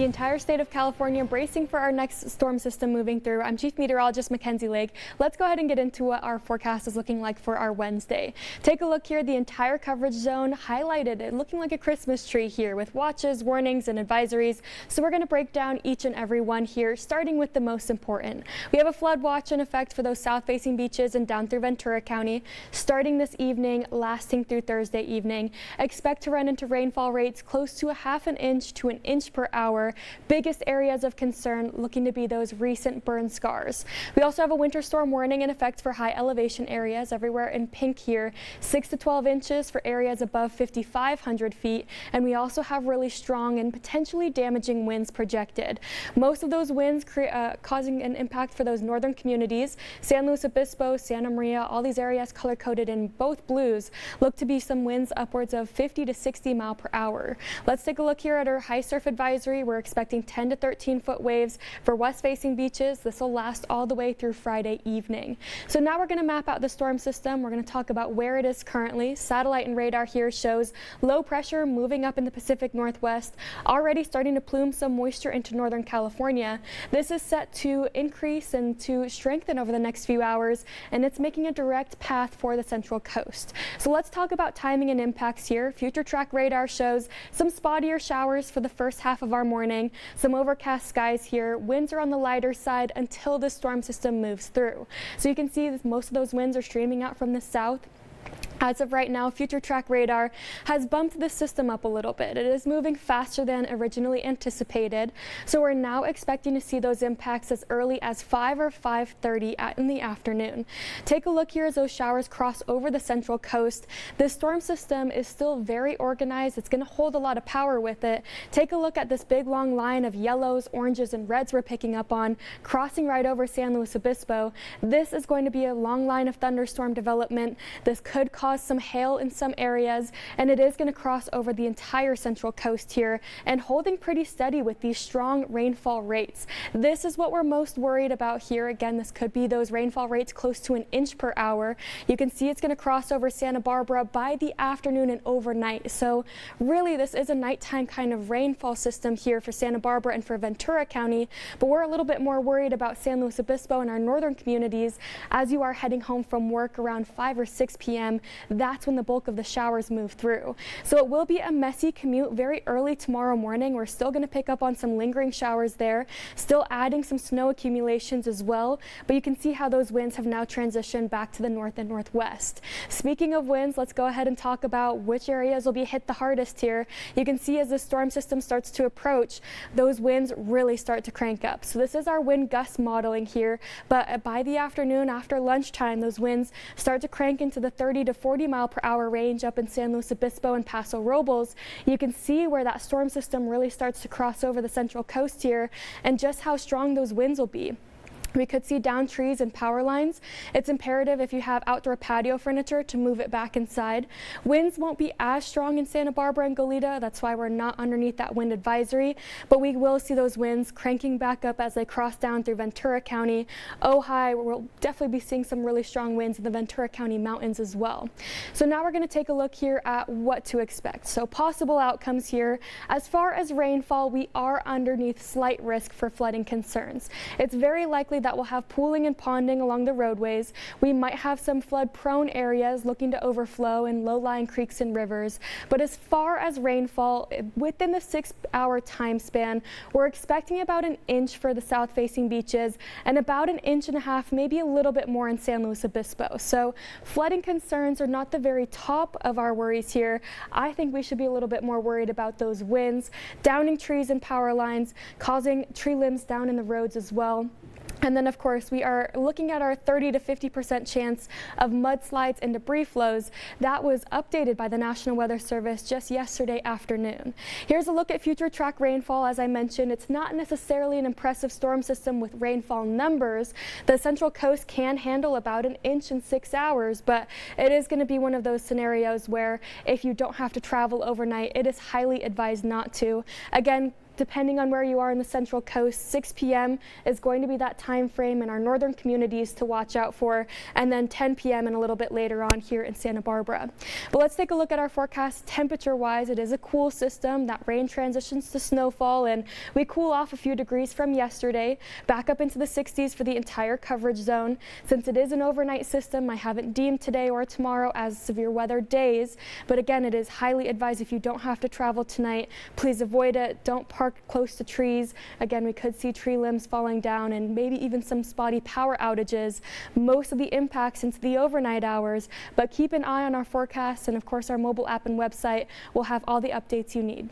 The entire state of California bracing for our next storm system moving through. I'm Chief Meteorologist Mackenzie Lake. Let's go ahead and get into what our forecast is looking like for our Wednesday. Take a look here. The entire coverage zone highlighted it, looking like a Christmas tree here with watches, warnings, and advisories. So we're going to break down each and every one here, starting with the most important. We have a flood watch in effect for those south-facing beaches and down through Ventura County, starting this evening, lasting through Thursday evening. Expect to run into rainfall rates close to a half an inch to an inch per hour. Biggest areas of concern looking to be those recent burn scars. We also have a winter storm warning in effect for high elevation areas everywhere in pink here, 6 to 12 inches for areas above 5,500 feet. And we also have really strong and potentially damaging winds projected. Most of those winds causing an impact for those northern communities. San Luis Obispo, Santa Maria, all these areas color coded in both blues look to be some winds upwards of 50 to 60 mile per hour. Let's take a look here at our high surf advisory. We're expecting 10 to 13 foot waves for west-facing beaches. This will last all the way through Friday evening. So now we're going to map out the storm system. We're going to talk about where it is currently. Satellite and radar here shows low pressure moving up in the Pacific Northwest, already starting to plume some moisture into Northern California. This is set to increase and to strengthen over the next few hours, and it's making a direct path for the Central Coast. So let's talk about timing and impacts here. Future track radar shows some spottier showers for the first half of our morning. Some overcast skies here. Winds are on the lighter side until the storm system moves through. So you can see that most of those winds are streaming out from the south. As of right now, Future Track Radar has bumped this system up a little bit. It is moving faster than originally anticipated, so we're now expecting to see those impacts as early as 5 or 5:30 in the afternoon. Take a look here as those showers cross over the Central Coast. This storm system is still very organized. It's going to hold a lot of power with it. Take a look at this big long line of yellows, oranges, and reds we're picking up on, crossing right over San Luis Obispo. This is going to be a long line of thunderstorm development. This could cause some hail in some areas, and it is going to cross over the entire Central Coast here and holding pretty steady with these strong rainfall rates. This is what we're most worried about here. Again, this could be those rainfall rates close to an inch per hour. You can see it's going to cross over Santa Barbara by the afternoon and overnight. So really, this is a nighttime kind of rainfall system here for Santa Barbara and for Ventura County, but we're a little bit more worried about San Luis Obispo and our northern communities as you are heading home from work around 5 or 6 p.m. That's when the bulk of the showers move through. So it will be a messy commute very early tomorrow morning. We're still going to pick up on some lingering showers there, still adding some snow accumulations as well. But you can see how those winds have now transitioned back to the north and northwest. Speaking of winds, let's go ahead and talk about which areas will be hit the hardest here. You can see as the storm system starts to approach, those winds really start to crank up. So this is our wind gust modeling here. But by the afternoon, after lunchtime, those winds start to crank into the 30 to 40 mile per hour range up in San Luis Obispo and Paso Robles. You can see where that storm system really starts to cross over the Central Coast here and just how strong those winds will be. We could see down trees and power lines. It's imperative if you have outdoor patio furniture to move it back inside. Winds won't be as strong in Santa Barbara and Goleta. That's why we're not underneath that wind advisory, but we will see those winds cranking back up as they cross down through Ventura County. Ojai, we'll definitely be seeing some really strong winds in the Ventura County mountains as well. So now we're going to take a look here at what to expect. So possible outcomes here. As far as rainfall, we are underneath slight risk for flooding concerns. It's very likely that will have pooling and ponding along the roadways. We might have some flood-prone areas looking to overflow in low-lying creeks and rivers. But as far as rainfall, within the 6-hour time span, we're expecting about an inch for the south-facing beaches and about an inch and a half, maybe a little bit more in San Luis Obispo. So flooding concerns are not the very top of our worries here. I think we should be a little bit more worried about those winds, downing trees and power lines, causing tree limbs down in the roads as well. And then, of course, we are looking at our 30 to 50% chance of mudslides and debris flows. That was updated by the National Weather Service just yesterday afternoon. Here's a look at future track rainfall. As I mentioned, it's not necessarily an impressive storm system with rainfall numbers. The Central Coast can handle about an inch in 6 hours, but it is going to be one of those scenarios where if you don't have to travel overnight, it is highly advised not to. Again, depending on where you are in the Central Coast, 6 p.m. is going to be that time frame in our northern communities to watch out for, and then 10 p.m. and a little bit later on here in Santa Barbara. But let's take a look at our forecast. Temperature-wise, it is a cool system. That rain transitions to snowfall, and we cool off a few degrees from yesterday, back up into the 60s for the entire coverage zone. Since it is an overnight system, I haven't deemed today or tomorrow as severe weather days, but again, it is highly advised if you don't have to travel tonight, please avoid it. Don't park close to trees. Again, we could see tree limbs falling down and maybe even some spotty power outages. Most of the impacts into the overnight hours, but keep an eye on our forecast, and of course our mobile app and website will have all the updates you need.